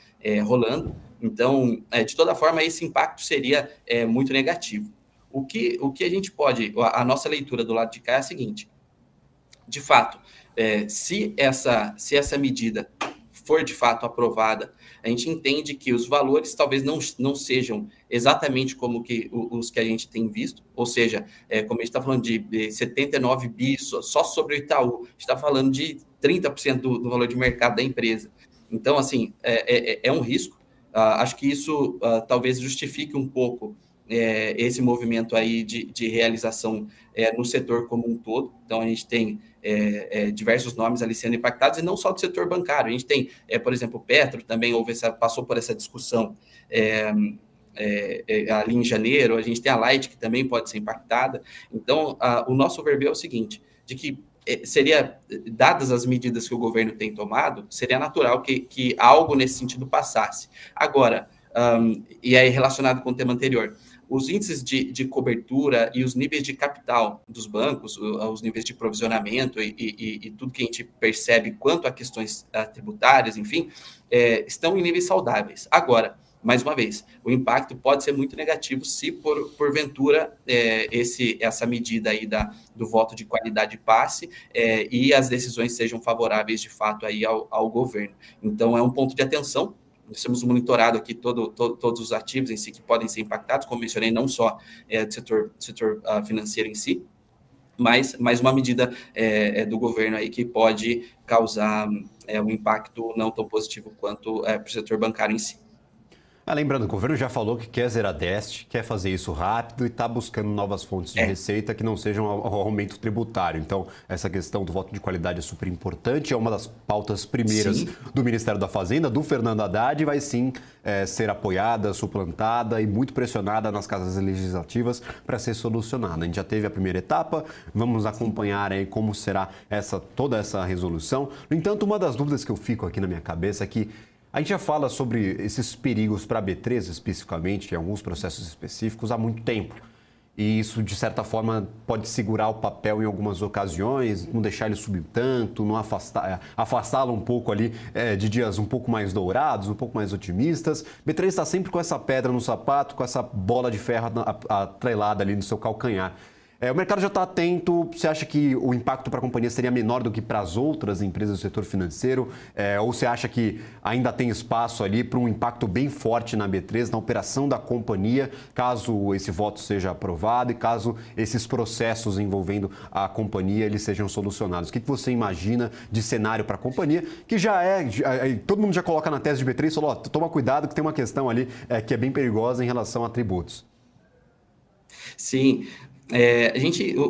rolando. Então, de toda forma, esse impacto seria muito negativo. O que a gente pode, a nossa leitura do lado de cá é a seguinte: de fato, se essa medida for de fato aprovada, a gente entende que os valores talvez não sejam exatamente como os que a gente tem visto, ou seja, como a gente está falando de 79 bi só sobre o Itaú, a gente está falando de 30% do valor de mercado da empresa. Então, assim, é um risco. Acho que isso talvez justifique um pouco esse movimento aí de realização no setor como um todo. Então, a gente tem diversos nomes ali sendo impactados, e não só do setor bancário. A gente tem, por exemplo, o Petro também passou por essa discussão ali em janeiro. A gente tem a Light, que também pode ser impactada. Então, o nosso overview é o seguinte, de que dadas as medidas que o governo tem tomado, seria natural que algo nesse sentido passasse. Agora, e aí relacionado com o tema anterior, os índices de cobertura e os níveis de capital dos bancos, os níveis de provisionamento e tudo que a gente percebe quanto a questões tributárias, enfim, estão em níveis saudáveis. Agora, mais uma vez, o impacto pode ser muito negativo se, porventura, essa medida aí do voto de qualidade passe e as decisões sejam favoráveis, de fato, aí ao governo. Então, é um ponto de atenção. Nós temos monitorado aqui todos os ativos em si que podem ser impactados, como mencionei, não só do setor financeiro em si, mas uma medida do governo aí que pode causar um impacto não tão positivo quanto para o setor bancário em si.
Lembrando, o governo já falou que quer zerar déficit, quer fazer isso rápido e está buscando novas fontes de receita que não sejam o aumento tributário. Então, essa questão do voto de qualidade é super importante, é uma das pautas primeiras do Ministério da Fazenda, do Fernando Haddad, e vai sim ser apoiada, suplantada e muito pressionada nas casas legislativas para ser solucionada. A gente já teve a primeira etapa, vamos acompanhar aí como será toda essa resolução. No entanto, uma das dúvidas que eu fico aqui na minha cabeça é que a gente já fala sobre esses perigos para a B3, especificamente, em alguns processos específicos, há muito tempo. E isso, de certa forma, pode segurar o papel em algumas ocasiões, não deixar ele subir tanto, não afastá-lo um pouco ali de dias um pouco mais dourados, um pouco mais otimistas. B3 está sempre com essa pedra no sapato, com essa bola de ferro atrelada ali no seu calcanhar. O mercado já está atento. Você acha que o impacto para a companhia seria menor do que para as outras empresas do setor financeiro? Ou você acha que ainda tem espaço ali para um impacto bem forte na B3, na operação da companhia, caso esse voto seja aprovado e caso esses processos envolvendo a companhia eles sejam solucionados? O que você imagina de cenário para a companhia, que todo mundo já coloca na tese de B3 e falou, toma cuidado que tem uma questão ali que é bem perigosa em relação a tributos.
Sim.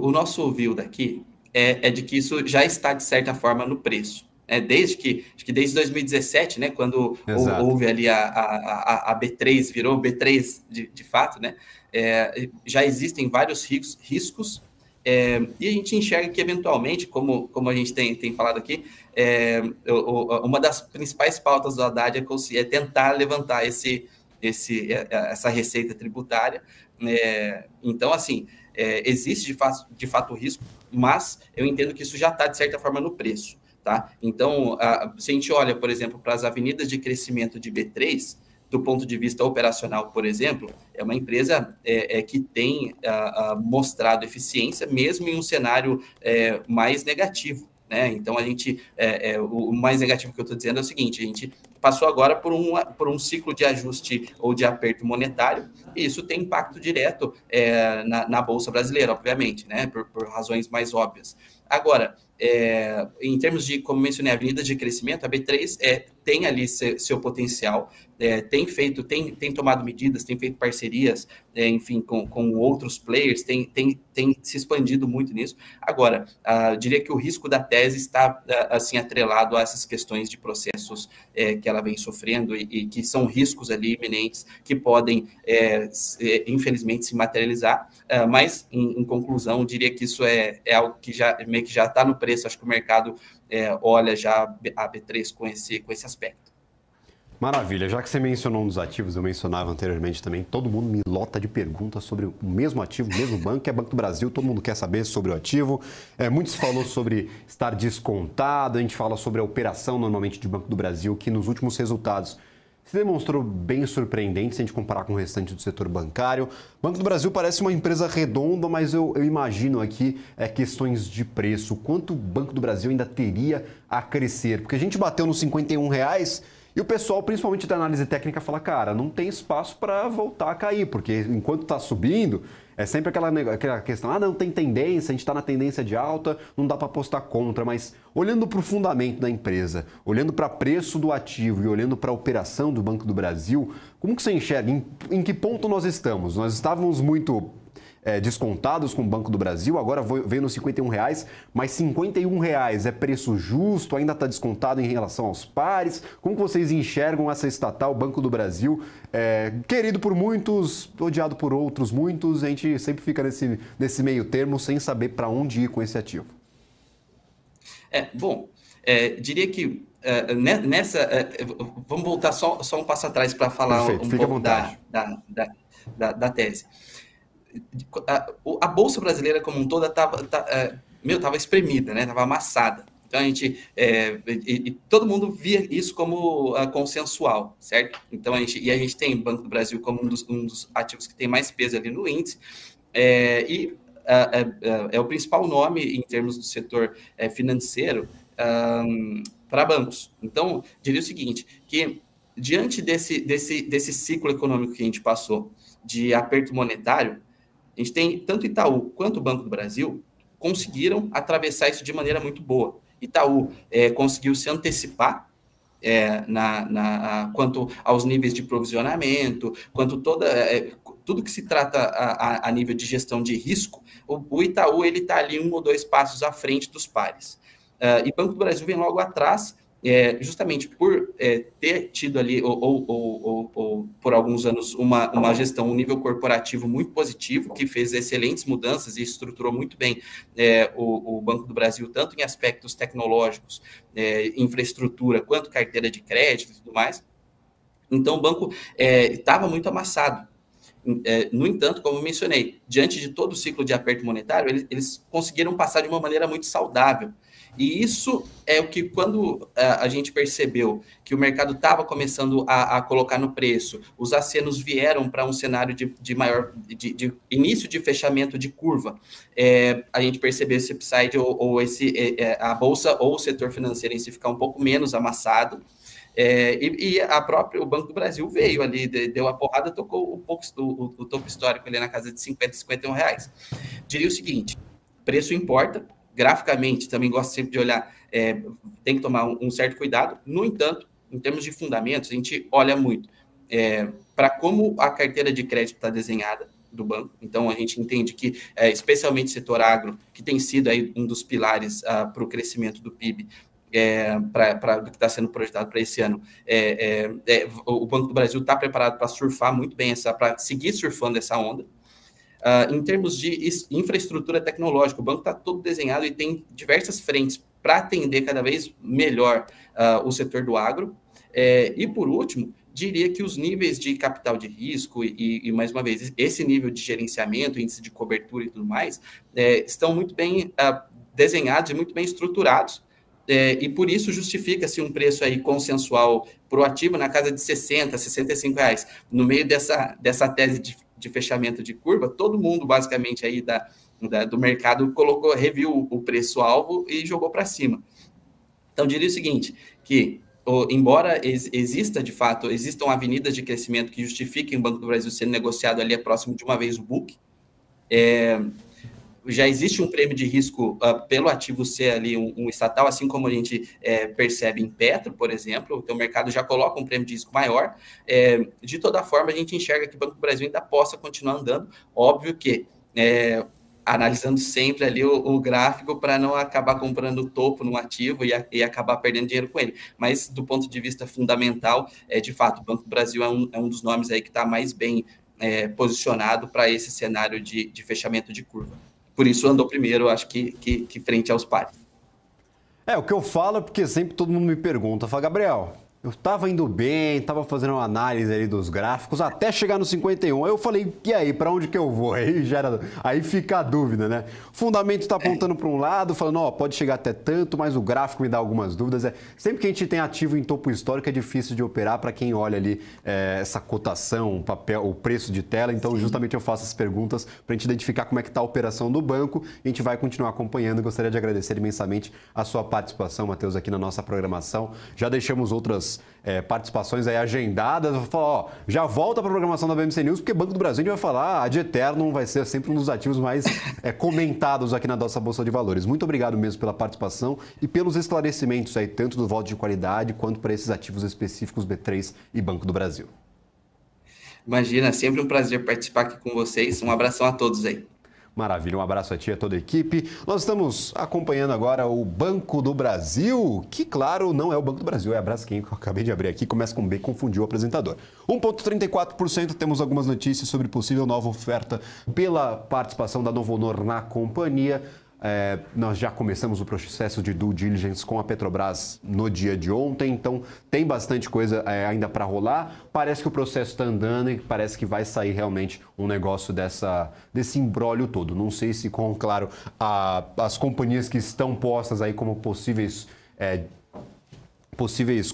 O nosso view daqui é de que isso já está, de certa forma, no preço. Desde 2017, né, quando houve ali a B3, virou B3 de fato, né, já existem vários riscos, e a gente enxerga que, eventualmente, como a gente tem falado aqui, uma das principais pautas do Haddad é tentar levantar essa receita tributária. Então, assim, existe de fato o risco, mas eu entendo que isso já está, de certa forma, no preço. Tá? Então, se a gente olha, por exemplo, para as avenidas de crescimento de B3, do ponto de vista operacional, por exemplo, é uma empresa que tem mostrado eficiência, mesmo em um cenário mais negativo. Né? Então, o mais negativo que eu estou dizendo é o seguinte: a gente passou agora por um ciclo de ajuste ou de aperto monetário, e isso tem impacto direto na Bolsa Brasileira, obviamente, né? por razões mais óbvias. Agora, em termos de, como mencionei, avenidas de crescimento, a B3 tem ali seu potencial, tem tomado medidas, tem feito parcerias, enfim, com outros players, tem se expandido muito nisso. Agora, diria que o risco da tese está, assim, atrelado a essas questões de processos que ela vem sofrendo e que são riscos ali iminentes que podem, infelizmente, se materializar. Mas, em conclusão, diria que isso é algo que meio que já está no preço. Acho que o mercado olha já a B3 com esse aspecto.
Maravilha, já que você mencionou um dos ativos, eu mencionava anteriormente também, todo mundo me lota de perguntas sobre o mesmo ativo, o mesmo banco, que é Banco do Brasil, todo mundo quer saber sobre o ativo. Muito se falou sobre estar descontado, a gente fala sobre a operação normalmente de Banco do Brasil, que nos últimos resultados se demonstrou bem surpreendente se a gente comparar com o restante do setor bancário. Banco do Brasil parece uma empresa redonda, mas eu imagino aqui questões de preço. Quanto o Banco do Brasil ainda teria a crescer? Porque a gente bateu nos R$51 e o pessoal, principalmente da análise técnica, fala, cara, não tem espaço para voltar a cair, porque enquanto está subindo, é sempre aquela questão, não tem tendência, a gente está na tendência de alta, não dá para apostar contra, mas olhando para o fundamento da empresa, olhando para o preço do ativo e olhando para a operação do Banco do Brasil, como que você enxerga? Em que ponto nós estamos? Nós estávamos muito descontados com o Banco do Brasil, agora veio nos R$51, mas R$51 é preço justo, ainda está descontado em relação aos pares? Como vocês enxergam essa estatal, Banco do Brasil, querido por muitos, odiado por outros muitos, a gente sempre fica nesse meio termo sem saber para onde ir com esse ativo?
Diria que vamos voltar só um passo atrás para falar
Perfeito,
um pouco da tese. A Bolsa Brasileira como um todo estava espremida, né? Estava amassada. Então, todo mundo via isso como consensual, certo? Então, a gente tem o Banco do Brasil como um dos ativos que tem mais peso ali no índice, é o principal nome em termos do setor financeiro para bancos. Então, diria o seguinte, que diante desse ciclo econômico que a gente passou, de aperto monetário, a gente tem tanto Itaú quanto o Banco do Brasil conseguiram atravessar isso de maneira muito boa. Itaú conseguiu se antecipar quanto aos níveis de provisionamento, quanto tudo que se trata a nível de gestão de risco, o Itaú está ali 1 ou 2 passos à frente dos pares. E o Banco do Brasil vem logo atrás, justamente por ter tido ali, ou por alguns anos, uma gestão, um nível corporativo muito positivo, que fez excelentes mudanças e estruturou muito bem o Banco do Brasil, tanto em aspectos tecnológicos, infraestrutura, quanto carteira de crédito e tudo mais. Então, o banco estava muito amassado. No entanto, como eu mencionei, diante de todo o ciclo de aperto monetário, eles conseguiram passar de uma maneira muito saudável. E isso é o que, quando a gente percebeu que o mercado estava começando a colocar no preço, os acenos vieram para um cenário de início de fechamento de curva, a gente percebeu esse upside a bolsa ou o setor financeiro em si ficar um pouco menos amassado. O Banco do Brasil veio ali, deu a porrada, tocou o topo histórico ali na casa de R$50, R$51. Diria o seguinte, preço importa, graficamente, também gosto sempre de olhar, tem que tomar um certo cuidado. No entanto, em termos de fundamentos, a gente olha muito para como a carteira de crédito está desenhada do banco. Então, a gente entende que, especialmente o setor agro, que tem sido aí um dos pilares para o crescimento do PIB, do que está sendo projetado para esse ano, o Banco do Brasil está preparado para surfar muito bem, para seguir surfando essa onda. Em termos de infraestrutura tecnológica, o banco está todo desenhado e tem diversas frentes para atender cada vez melhor o setor do agro. E, por último, diria que os níveis de capital de risco e, mais uma vez, esse nível de gerenciamento, índice de cobertura e tudo mais, estão muito bem desenhados e muito bem estruturados. E por isso justifica-se um preço aí consensual para o ativo na casa de R$60, R$65. No meio dessa tese de fechamento de curva, todo mundo basicamente aí do mercado reviu o preço-alvo e jogou para cima. Então, diria o seguinte, que embora existam avenidas de crescimento que justifiquem o Banco do Brasil sendo negociado ali próximo de uma vez o book, já existe um prêmio de risco pelo ativo ser ali um estatal, assim como a gente percebe em Petro, por exemplo. Então, o mercado já coloca um prêmio de risco maior. De toda forma, a gente enxerga que o Banco do Brasil ainda possa continuar andando. Óbvio que, analisando sempre ali o gráfico para não acabar comprando o topo no ativo e acabar perdendo dinheiro com ele. Mas, do ponto de vista fundamental, de fato, o Banco do Brasil é um dos nomes aí que está mais bem posicionado para esse cenário de fechamento de curva. Por isso andou primeiro, acho que frente aos pares.
O que eu falo é porque sempre todo mundo me pergunta, fala, Gabriel, Eu estava indo bem, estava fazendo uma análise ali dos gráficos até chegar no 51. Aí eu falei, e aí, para onde que eu vou? Aí fica a dúvida, né? O fundamento está apontando para um lado, falando, ó, pode chegar até tanto, mas o gráfico me dá algumas dúvidas. Sempre que a gente tem ativo em topo histórico é difícil de operar para quem olha ali essa cotação, o papel, o preço de tela. Então, justamente eu faço as perguntas para a gente identificar como é que está a operação do banco. A gente vai continuar acompanhando. Gostaria de agradecer imensamente a sua participação, Matheus, aqui na nossa programação. Já deixamos outras participações aí agendadas. Eu vou falar, ó, já volta para a programação da BMC News, porque Banco do Brasil a gente vai falar, a de Eterno vai ser sempre um dos ativos mais comentados aqui na nossa Bolsa de Valores. Muito obrigado mesmo pela participação e pelos esclarecimentos aí, tanto do voto de qualidade quanto para esses ativos específicos B3 e Banco do Brasil.
Imagina, sempre um prazer participar aqui com vocês. Um abração a todos aí.
Maravilha, um abraço a ti e a toda a equipe. Nós estamos acompanhando agora o Banco do Brasil, que, claro, não é o Banco do Brasil, é a Braskem, que eu acabei de abrir aqui, começa com B, confundiu o apresentador. 1,34%, temos algumas notícias sobre possível nova oferta pela participação da Novo Honor na companhia. Nós já começamos o processo de due diligence com a Petrobras no dia de ontem, então tem bastante coisa ainda para rolar. Parece que o processo está andando e parece que vai sair realmente um negócio desse imbróglio todo. Não sei se, claro, as companhias que estão postas aí como possíveis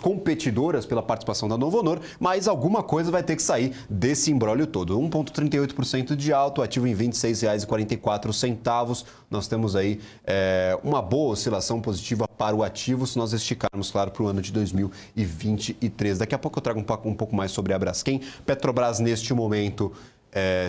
competidoras pela participação da Novo Honor, mas alguma coisa vai ter que sair desse imbróglio todo. 1,38% de alto, ativo em R$ 26,44. Nós temos aí uma boa oscilação positiva para o ativo, se nós esticarmos, claro, para o ano de 2023. Daqui a pouco eu trago um pouco mais sobre a Braskem. Petrobras, neste momento,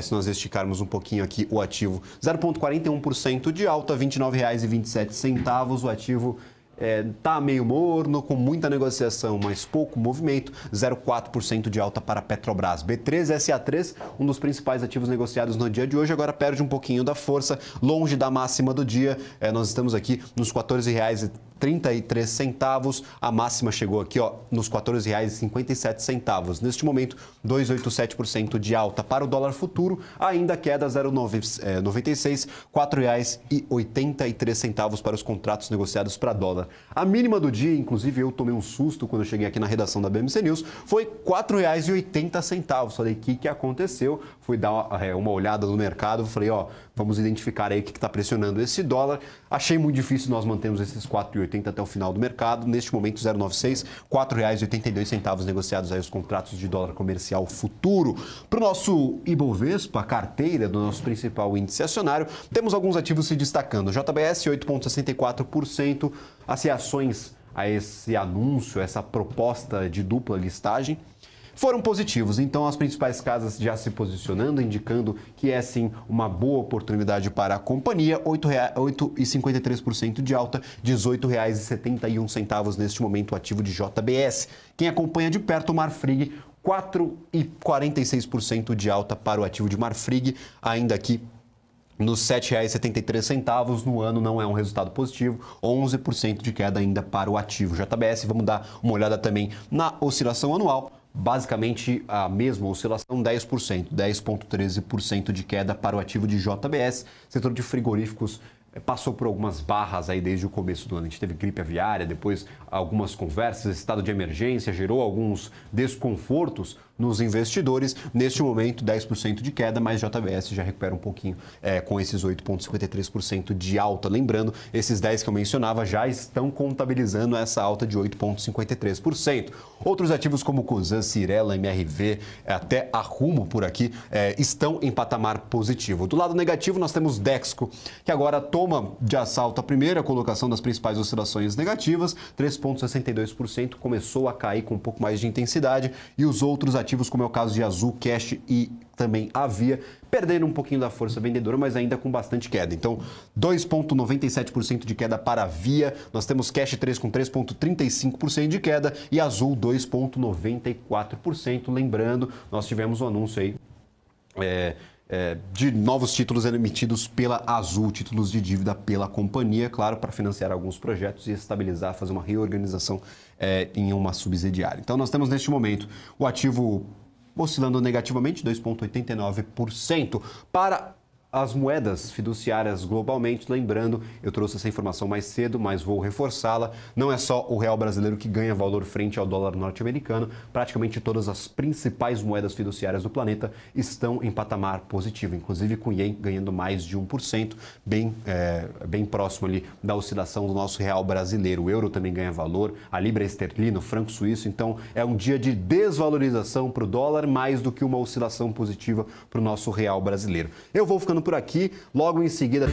se nós esticarmos um pouquinho aqui o ativo, 0,41% de alta, R$ 29,27. O ativo está meio morno, com muita negociação, mas pouco movimento, 0,4% de alta para a Petrobras. B3, SA3, um dos principais ativos negociados no dia de hoje, agora perde um pouquinho da força, longe da máxima do dia. Nós estamos aqui nos R$ 14,33. A máxima chegou aqui nos R$ 14,57. Neste momento, 2,87% de alta para o dólar futuro, ainda queda 0,96, R$ 4,83 para os contratos negociados para dólar. A mínima do dia, inclusive eu tomei um susto quando eu cheguei aqui na redação da BMC News, foi R$ 4,80. Falei, o que aconteceu? Fui dar uma olhada no mercado, falei, vamos identificar aí o que está pressionando esse dólar. Achei muito difícil nós mantermos esses 4,80 até o final do mercado. Neste momento, 0,96, R$ 4,82 negociados aí os contratos de dólar comercial futuro. Para o nosso Ibovespa, a carteira do nosso principal índice acionário, temos alguns ativos se destacando. JBS, 8,64%. As reações a esse anúncio, essa proposta de dupla listagem, foram positivos. Então, as principais casas já se posicionando, indicando que é, sim, uma boa oportunidade para a companhia. 8,53% de alta, R$ 18,71 neste momento o ativo de JBS. Quem acompanha de perto, o Marfrig, 4,46% de alta para o ativo de Marfrig, ainda aqui nos R$ 7,73 no ano. Não é um resultado positivo, 11% de queda ainda para o ativo JBS. Vamos dar uma olhada também na oscilação anual. Basicamente a mesma oscilação, 10%, 10,13% de queda para o ativo de JBS. Setor de frigoríficos passou por algumas barras aí desde o começo do ano. A gente teve gripe aviária, depois algumas conversas, estado de emergência, gerou alguns desconfortos nos investidores. Neste momento, 10% de queda, mas JBS já recupera um pouquinho com esses 8,53% de alta. Lembrando, esses 10 que eu mencionava já estão contabilizando essa alta de 8,53%. Outros ativos como Cosan, Cyrela, MRV, até a Rumo por aqui, estão em patamar positivo. Do lado negativo, nós temos Dexco, que agora toma de assalto a primeira colocação das principais oscilações negativas, 3,62%, começou a cair com um pouco mais de intensidade, e os outros ativos, como é o caso de Azul, Cash e também a Via, perderam um pouquinho da força vendedora, mas ainda com bastante queda. Então, 2,97% de queda para a Via, nós temos Cash 3 com 3,35% de queda e Azul 2,94%. Lembrando, nós tivemos um anúncio aí de novos títulos emitidos pela Azul, títulos de dívida pela companhia, claro, para financiar alguns projetos e estabilizar, fazer uma reorganização em uma subsidiária. Então, nós temos neste momento o ativo oscilando negativamente, 2,89%. Para as moedas fiduciárias globalmente. Lembrando, eu trouxe essa informação mais cedo, mas vou reforçá-la. Não é só o real brasileiro que ganha valor frente ao dólar norte-americano. Praticamente todas as principais moedas fiduciárias do planeta estão em patamar positivo, inclusive com o ien ganhando mais de 1%, bem próximo ali da oscilação do nosso real brasileiro. O euro também ganha valor, a libra esterlina, o franco suíço. Então, é um dia de desvalorização para o dólar, mais do que uma oscilação positiva para o nosso real brasileiro. Eu vou ficando por aqui, logo em seguida...